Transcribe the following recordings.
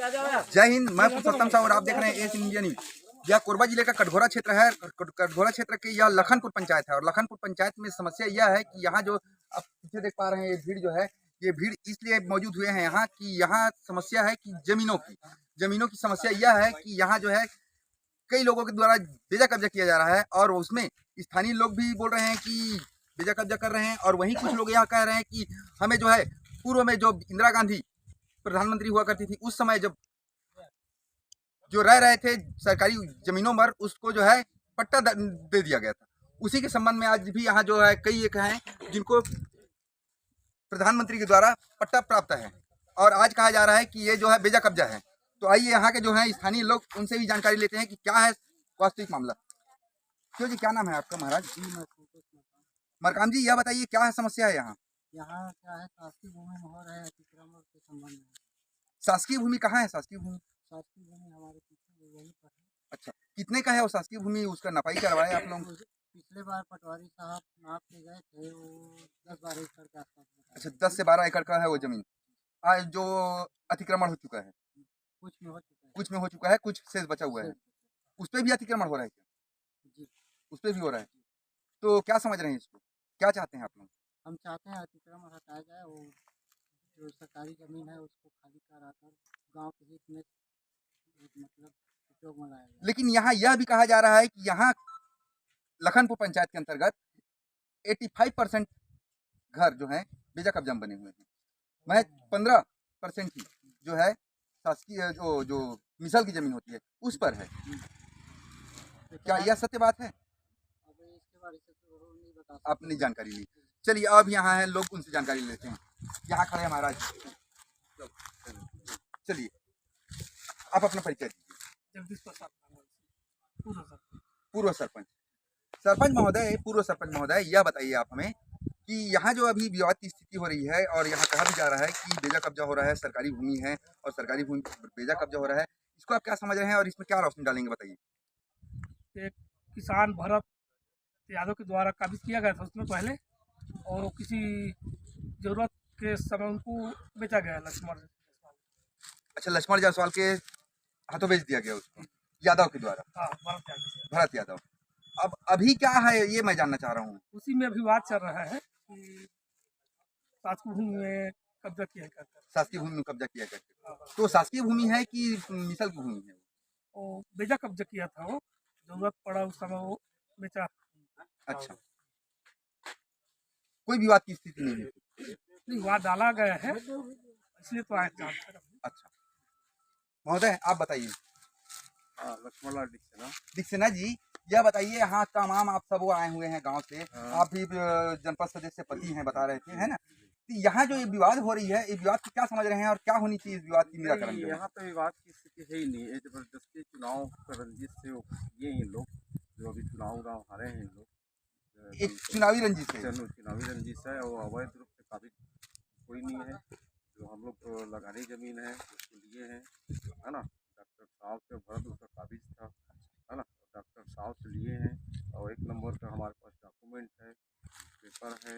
जय हिंद, मैं पुरुषोत्तम साहू और आप देख रहे हैं एस इंडिया न्यूज। यह कोरबा जिले का कटघोरा क्षेत्र है। कटघोरा क्षेत्र की यह लखनपुर पंचायत है और लखनपुर पंचायत में समस्या यह है कि यहाँ जो आप पीछे देख पा रहे हैं, ये भीड़ जो है, ये भीड़ इसलिए मौजूद हुए हैं यहाँ कि यहाँ समस्या है कि जमीनों की समस्या यह है कि यहाँ जो है कई लोगों के द्वारा बेजा कब्जा किया जा रहा है और उसमें स्थानीय लोग भी बोल रहे हैं कि बेजा कब्जा कर रहे हैं और वहीं कुछ लोग यह कह रहे हैं कि हमें जो है पूर्व में जो इंदिरा गांधी प्रधानमंत्री हुआ करती थी उस समय जब जो रह रहे थे सरकारी जमीनों पर, उसको जो है पट्टा दे दिया गया था। उसी के संबंध में आज भी यहाँ जो है कई एक हैं जिनको प्रधानमंत्री के द्वारा पट्टा प्राप्त है और आज कहा जा रहा है कि ये जो है बेजा कब्जा है। तो आइए यहाँ के जो है स्थानीय लोग, उनसे भी जानकारी लेते हैं कि क्या है वास्तविक मामला। क्यों जी, क्या नाम है आपका महाराज? मरकाम जी, यह बताइए क्या है समस्या है यहाँ? यहाँ क्या है, शासकीय भूमि में हो रहे हैं अतिक्रमण के संबंध में। शासकीय भूमि कहाँ है? शासकीय भूमि हमारे पीछे वहीं पर है। अच्छा, कितने का है वो शासकीय भूमि? उसका नपाई करवाए आप लोग? पिछले बार पटवारी साहब नाप के गए थे, वो 10-12 एकड़ के आसपास। अच्छा, 10 से 12 एकड़ का है वो जमीन। आज जो अतिक्रमण हो चुका है, कुछ में हो चुका है, कुछ शेष बचा हुआ है। उस पर भी अतिक्रमण हो रहा है क्या? जी, उस पर भी हो रहा है। तो क्या समझ रहे हैं इसको, क्या चाहते हैं आप लोग? हम चाहते हैं अतिक्रमण हटाया जाए, वो जो सरकारी जमीन है उसको खाली कराकर गांव के हित में मतलब उपयोग में लाया जाए। लेकिन यहाँ यह भी कहा जा रहा है कि यहाँ लखनपुर पंचायत के अंतर्गत 85% घर जो है बेजा कब्जा में बने हुए हैं। महज 15% ही जो है शासकीय जो मिसल की जमीन होती है उस पर है। क्या यह सत्य बात है? अब इसके बारे में तो नहीं बता सकते। आपने जानकारी ली। चलिए, अब यहाँ है लोग, उनसे जानकारी लेते हैं। यहाँ खड़े हैं महाराज, चलिए आप अपना परिचय दीजिए। जगदीश प्रसाद पूर्व सरपंच महोदय, यह बताइए आप हमें कि यहाँ जो अभी विवाद की स्थिति हो रही है और यहाँ कहा भी जा रहा है कि बेजा कब्जा हो रहा है, सरकारी भूमि है और सरकारी भूमि पर बेजा कब्जा हो रहा है, इसको आप क्या समझ रहे हैं और इसमें क्या रोशनी डालेंगे, बताइए। एक किसान भरत यादव के द्वारा काबिज किया गया था उसमें पहले, और वो किसी जरूरत के समय उनको बेचा गया लक्ष्मण। अच्छा, लक्ष्मण जायसवाल के हाथों बेच दिया गया उसको यादव के द्वारा। हाँ, भरत यादव। अब अभी क्या है ये मैं जानना चाह रहा हूँ। उसी में विवाद चल रहा है कि शासकीय भूमि में कब्जा किया गया था। शासकीय भूमि में कब्जा किया गया, तो शासकीय भूमि है कि मिसल की भूमि है? वो बेजा कब्जा किया था, वो जरूरत पड़ा उस समय वो बेचा। अच्छा, कोई विवाद की स्थिति नहीं है? विवाद डाला गया है, इसलिए तो आए थे। अच्छा महोदय, आप बताइए। लक्ष्मण दिक्सेना जी, यह बताइए, यहाँ तमाम आप सब आए हुए हैं गांव से, आप भी जनपद सदस्य पति हैं बता रहे थे, है ना? तो यहाँ जो ये विवाद हो रही है, ये विवाद की क्या समझ रहे हैं और क्या होनी चाहिए इस विवाद की निराकरण? यहाँ पे विवाद की स्थिति है ही नहीं है। जबरदस्ती चुनाव का रंजिश से ये ही लोग जो अभी चुनाव हारे हैं, लोग एक चुनावी रंजिश है। चुनावी रंजिश है और अवैध रूप से काबिज कोई नहीं है। जो हम लोग लगानी जमीन है उसको लिए हैं, है ना? डॉक्टर साहब से भरत उसका काबिज था, है ना? डॉक्टर साहब से लिए हैं और 1 नंबर का हमारे पास डॉक्यूमेंट है, पेपर है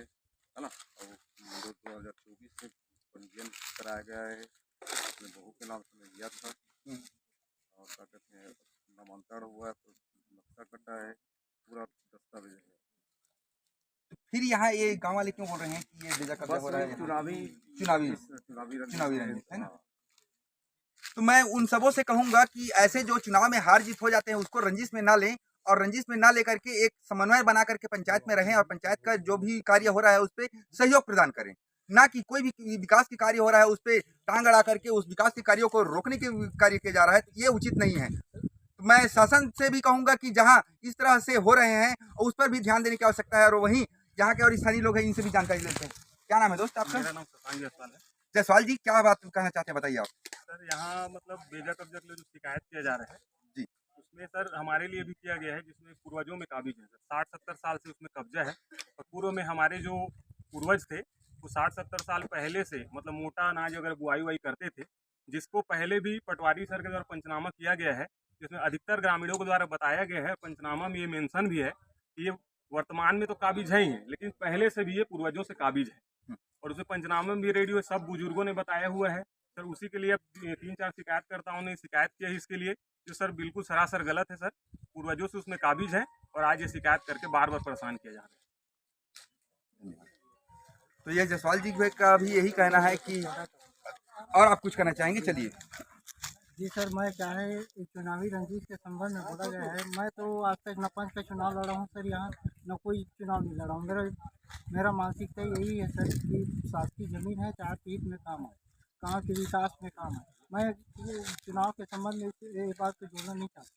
ना? और 2024 में पंजीयन कराया गया है, अपने बहू के नाम से लिया था और क्या कहते हैं नामांतरण हुआ है, तो नक्शा कटा है, पूरा दस्तावेज है। फिर यहाँ ये गांव वाले क्यों बोल रहे हैं कि ये बेजा कब्जा हो रहा है? चुनावी रंजिश है ना? तो मैं उन सबों से कहूंगा कि ऐसे जो चुनाव में हार जीत हो जाते हैं उसको रंजिश में ना लें और रंजिश में ना लेकर के एक समन्वय बना करके पंचायत में रहें और पंचायत का जो भी कार्य हो रहा है उस पर सहयोग प्रदान करें, ना कि कोई भी विकास के कार्य हो रहा है उस पर टांग अड़ा करके उस विकास के कार्यों को रोकने के कार्य किया जा रहा है, तो ये उचित नहीं है। तो मैं शासन से भी कहूंगा कि जहाँ इस तरह से हो रहे हैं उस पर भी ध्यान देने की आवश्यकता है और वहीं यहाँ के और स्थानीय लोग हैं इनसे भी जानकारी लेते हैं। क्या नाम है दोस्त आपका? मेरा नाम शशांक जायसवाल है। जायसवाल जी, क्या बात कहना चाहते हैं, बताइए आप। सर, यहाँ मतलब बेजा कब्जा के लिए जो शिकायत किया जा रहा है जी, उसमें सर हमारे लिए भी किया गया है, जिसमें पूर्वजों में काबिज है सर। 60-70 साल से उसमें कब्जा है और पूर्व में हमारे जो पूर्वज थे वो 60-70 साल पहले से मतलब मोटा अनाज अगर बुआई वाई करते थे, जिसको पहले भी पटवारी सर के द्वारा पंचनामा किया गया है, जिसमें अधिकतर ग्रामीणों के द्वारा बताया गया है, पंचनामा में ये मेंशन भी है कि ये वर्तमान में तो काबिज है ही है, लेकिन पहले से भी ये पूर्वजों से काबिज है। और उसमें पंचनामा में भी रेडियो सब बुजुर्गों ने बताया हुआ है सर उसी के लिए अब 3-4 शिकायतकर्ताओं ने शिकायत की है इसके लिए, जो सर बिल्कुल सरासर गलत है सर। पूर्वजों से उसमें काबिज है और आज ये शिकायत करके बार बार परेशान किया जा रहा है। तो ये जायसवाल जी का भी यही कहना है कि, और आप कुछ कहना चाहेंगे? चलिए। जी सर, मैं क्या है चुनावी रंजिश के संबंध में बोला गया है। मैं तो आज तक न पंच का चुनाव लड़ा हूँ सर, यहाँ न कोई चुनाव नहीं लड़ा हूँ। मेरा मानसिकता यही है सर कि शासकीय ज़मीन है, चाहे पीठ में काम है, गाँव के विकास में काम है। मैं चुनाव के संबंध में ये बात को जोड़ना नहीं चाहता,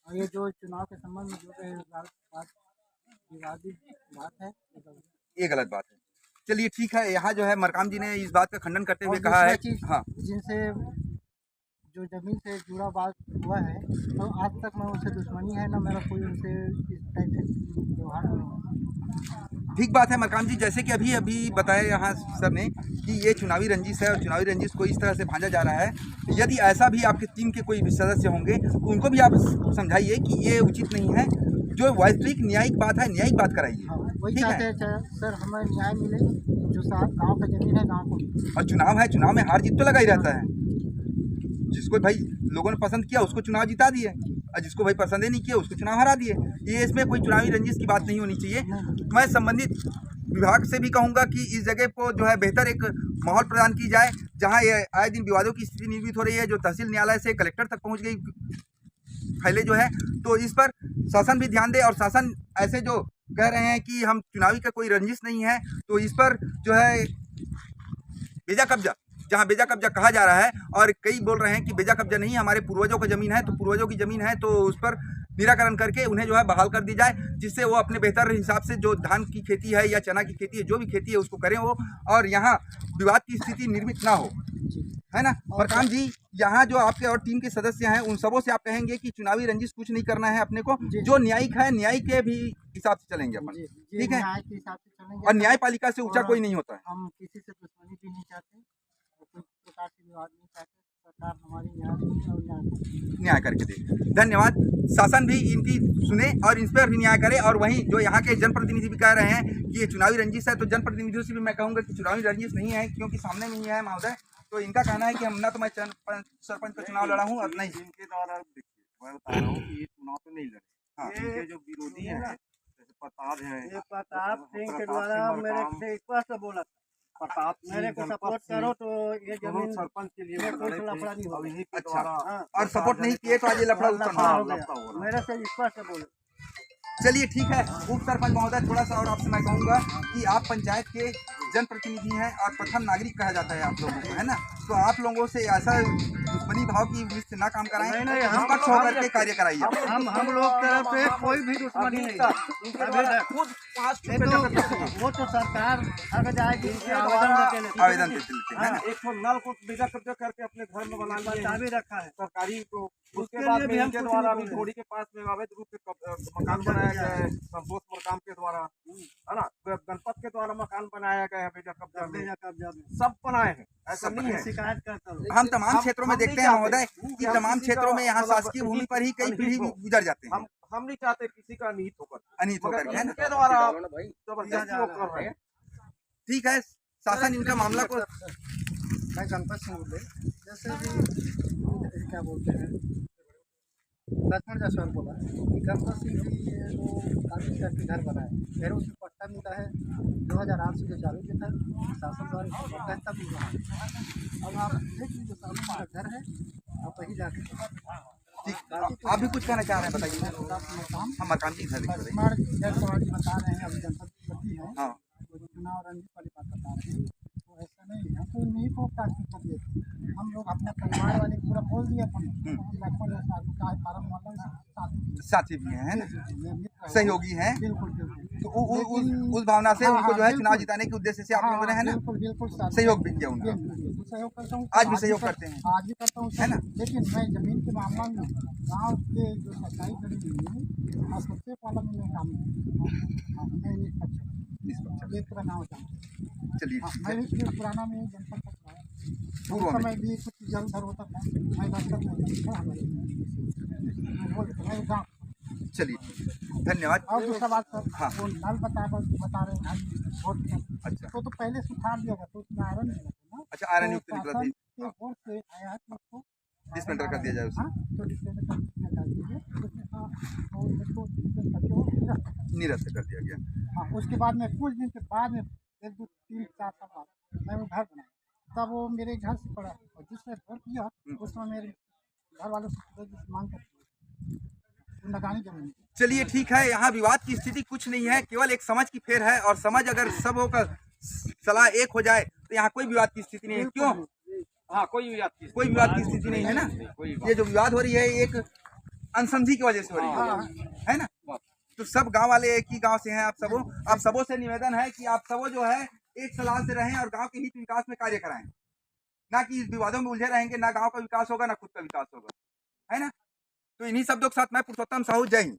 और ये जो चुनाव के संबंध में जो विवादित बात है ये गलत बात है। चलिए ठीक है। यहाँ जो है मरकाम जी ने इस बात का खंडन करते हुए कहा है, हाँ, जिनसे जो ज़मीन से जुड़ा बात हुआ है, तो आज तक मैं उनसे दुश्मनी है ना मेरा कोई उनसे इस टाइप से व्यवहार नहीं हुआ। ठीक बात है मरकाम जी। जैसे कि अभी बताया यहाँ सर ने कि ये चुनावी रंजिश है और चुनावी रंजिश को इस तरह से भांजा जा रहा है। यदि ऐसा भी आपके टीम के कोई सदस्य होंगे तो उनको भी आप समझाइए कि ये उचित नहीं है। जो वास्तविक न्यायिक बात है, न्यायिक बात कराइए। हाँ, वही चाहते हैं सर, हमें न्याय मिले, जो गाँव का ज़मीन है गाँव को। और चुनाव है, चुनाव में हार जीत तो लगा ही रहता है। जिसको भाई लोगों ने पसंद किया उसको चुनाव जिता दिए, और जिसको भाई पसंद ही नहीं किया उसको चुनाव हरा दिए। ये इसमें कोई चुनावी रंजिश की बात नहीं होनी चाहिए। मैं संबंधित विभाग से भी कहूँगा कि इस जगह को जो है बेहतर एक माहौल प्रदान की जाए, जहाँ ये आए दिन विवादों की स्थिति निर्मित हो रही है, जो तहसील न्यायालय से कलेक्टर तक पहुँच गई फैले जो है। तो इस पर शासन भी ध्यान दे, और शासन ऐसे जो कह रहे हैं कि हम चुनावी का कोई रंजिश नहीं है, तो इस पर जो है बेजा कब्जा, जहाँ बेजा कब्जा कहा जा रहा है, और कई बोल रहे हैं कि बेजा कब्जा नहीं, हमारे पूर्वजों का ज़मीन है, तो पूर्वजों की ज़मीन है तो उस पर निराकरण करके उन्हें जो है बहाल कर दी जाए, जिससे वो अपने बेहतर हिसाब से जो धान की खेती है या चना की खेती है, जो भी खेती है उसको करें वो, और यहाँ विवाद की स्थिति निर्मित ना हो, है ना। मरकाम जी, यहाँ जो आपके और टीम के सदस्य हैं उन सबों से आप कहेंगे कि चुनावी रंजिश कुछ नहीं करना है अपने को, जो न्यायिक है न्याय के भी हिसाब से चलेंगे अपन, ठीक है। न्याय के हिसाब से चलेंगे, और न्यायपालिका से ऊंचा कोई नहीं होता है। हम किसी से दुश्मनी भी नहीं चाहते, कोई प्रकार की विवाद नहीं चाहते। सरकार हमारी न्याय सुने और न्याय करके दे। धन्यवाद। शासन भी इनकी सुने और इन पर भी न्याय करे। और वहीं जो यहाँ के जनप्रतिनिधि भी कह रहे हैं कि ये चुनावी रंजिश है, तो जनप्रतिनिधियों से भी मैं कहूँगा कि चुनावी रंजिश नहीं है, क्योंकि सामने में ही है महोदय। तो इनका कहना है कि हम ना तो मैं सरपंच का चुनाव लड़ा हूँ और नहीं। इनके द्वारा देखिए, मैं बता रहा हूँ कि ये चुनाव तो नहीं लड़े। हाँ। इनके जो विरोधी हैं, जैसे प्रताप हैं, ये प्रताप सिंह के द्वारा मेरे से स्पष्ट बोला था, प्रताप मेरे को सपोर्ट करो तो ये जमीन सरपंच के लिए में कोई लफड़ा नहीं होगा। इन्हीं के अच्छा। द्वारा और सपोर्ट नहीं किए तो आज ये लफड़ा उत्पन्न लफड़ा हुआ। हो गया, मेरे से स्पष्ट बोले। चलिए ठीक है। उप सरपंच महोदय, थोड़ा सा और आपसे मैं कहूँगा कि आप पंचायत के जनप्रतिनिधि हैं और प्रथम नागरिक कहा जाता है आप लोगों को, है ना। तो आप लोगों से ऐसा दुश्मनी भाव की वृत्ति से ना काम कराएं, निष्पक्ष होकर के कार्य कराइए। हम लोग तरफ से कोई भी दुश्मनी नहीं है। वो तो सरकार अगर जाएगी आवेदन देते हैं ना। एक नल को बेजा कब्जा करके अपने घर में बना भी रखा है सरकारी को। उसके उसके बाद लिए में भी हम इनके कुछ द्वारा नहीं अभी बोले। घोड़ी के पास में अवैध रूप से मकान बनाया गया है, संतोष मरकाम के द्वारा, है ना। गणपत के द्वारा मकान बनाया गया है बेजा कब्जा में, सब बनाए हैं, ऐसा नहीं है। शिकायत करता हूँ। हम तमाम क्षेत्रों में देखते हैं महोदय कि तमाम क्षेत्रों में यहाँ शासकीय भूमि पर ही कई पीढ़ी गुजर जाते हैं, हम नहीं चाहते किसी का अनिहित होकर, अनिहित होकर के, है ना। इनके द्वारा जबरदस्ती वो कर रहे हैं। ठीक है, शासन इनका मामला को। मैं गणपत सिंह बोले, जैसे कि क्या बोलते हैं, लक्ष्मण जायसवाल बोला कि गणपत सिंह जी ये जो कानून करके घर बनाए, फिर उसमें पट्टा मिला है 2008 से जो चालू किया था शासन द्वारा, इसको पट्टा तब मिला है। अब आप देख लीजिए, सामने हमारा घर है, आप वही जाके ठीक, आप भी कुछ कहना चाह रहे हैं, बताइए। हम मकान की घर लक्ष्मण जायसवाल बता रहे हैं, अभी जनपद प्रति है, हाँ, वो जो चुनाव रंजित वाली बात बता रहे हैं, तो ऐसा नहीं है। तो नहीं को प्राथमिक कर दिए थे हम लोग, अपने परिवार वाले पूरा बोल दिया था। लक्ष्मण जायसवाल का फार्म वाला साथी भी हैं, है ना, सहयोगी हैं। बिल्कुल बिल्कुल। तो उस भावना से उनको जो है चुनाव जिताने के उद्देश्य से आप लोगों ने, है ना, बिल्कुल बिल्कुल सहयोग भी किया उनका। सहयोग करता हूँ, आज भी सहयोग करते हैं, आज भी करता हूँ, है ना। लेकिन मैं जमीन के मामला में गाँव के जो सरकारी खड़ी हुई है और सबसे पहला मैं काम मैं निष्पक्ष ये पूरा नाम होता है। चलिए मैं भी पुराना में जनपद तक रहा, पूर्व में समय भी कुछ इधर उधर होता था, मैं दफ्तर में होता था, मैं गाँव। चलिए धन्यवाद। और दूसरा बात सर, हाँ। वो नल बता रहे हैं वोट, अच्छा, तो पहले सुधार दिया गया, तो उसमें आयरन नहीं लगा ना। अच्छा, आयरन युक्त निकला था। के ओर से आया है कि उसको डिस्पेंडर कर दिया जाए उसे, हाँ तो डिस्पेंडर कर दीजिए उसमें हाँ और उसको डिस्पेंड करके वो निरस्त। निरस्त कर दिया गया। हाँ उसके बाद में कुछ दिन के बाद में 1 2 3 4 साल बाद मैं वो घर बनाया, तब वो मेरे घर से पड़ा और जिसने घर किया उसमें मेरे घर वालों से मांग कर लगानी जमीन। चलिए ठीक है, यहाँ विवाद की स्थिति कुछ नहीं है, केवल एक समझ की फेर है, और समझ अगर सब होकर सलाह एक हो जाए तो यहाँ कोई विवाद की स्थिति नहीं है। क्यों? हाँ कोई विवाद कोई विवाद की स्थिति नहीं है ना। ये जो विवाद हो रही है एक अनसमझी की वजह से हो रही है ना। तो सब गांव वाले एक ही गांव से हैं, आप सबों से निवेदन है कि आप सबों जो है एक सलाह से रहें और गांव के हित विकास में कार्य कराएं, ना कि विवादों में उलझे रहेंगे, ना गांव का विकास होगा ना खुद का विकास होगा, है ना। तो इन्हीं शब्दों के साथ मैं पुरुषोत्तम साहू, जय हिंद।